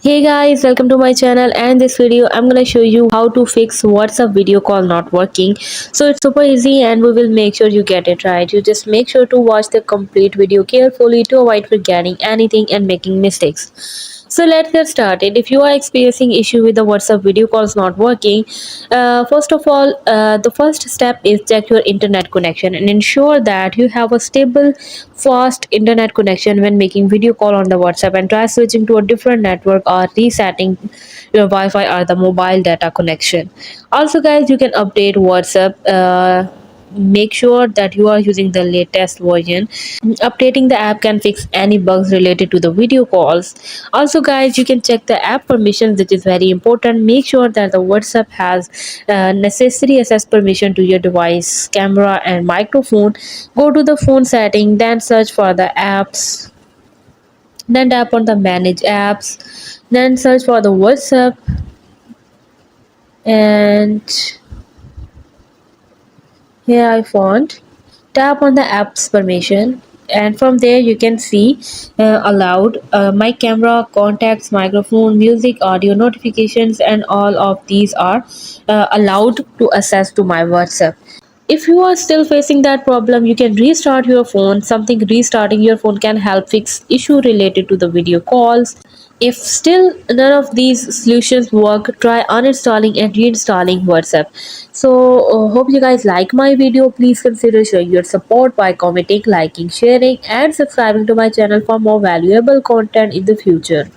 Hey guys, welcome to my channel, and this video I'm gonna show you how to fix WhatsApp video call not working. So it's super easy and we will make sure you get it right. You just make sure to watch the complete video carefully to avoid forgetting anything and making mistakes. So let's get started. If you are experiencing issue with the WhatsApp video calls not working, first of all, the first step is check your internet connection and ensure that you have a stable, fast internet connection when making video call on the WhatsApp, and try switching to a different network or resetting your Wi-Fi or the mobile data connection. Also, guys, you can update WhatsApp. Make sure that you are using the latest version. Updating the app can fix any bugs related to the video calls. Also, guys, you can check the app permissions, which is very important. Make sure that the WhatsApp has necessary access permission to your device, camera, and microphone. Go to the phone setting, then search for the apps, then tap on the manage apps, then search for the WhatsApp, and here I found. Tap on the app's permission, and from there you can see allowed my camera, contacts, microphone, music, audio, notifications, and all of these are allowed to access to my WhatsApp. If you are still facing that problem, you can restart your phone. Something restarting your phone can help fix issue related to the video calls. If still none of these solutions work, try uninstalling and reinstalling WhatsApp. So hope you guys like my video. Please consider showing your support by commenting, liking, sharing, and subscribing to my channel for more valuable content in the future.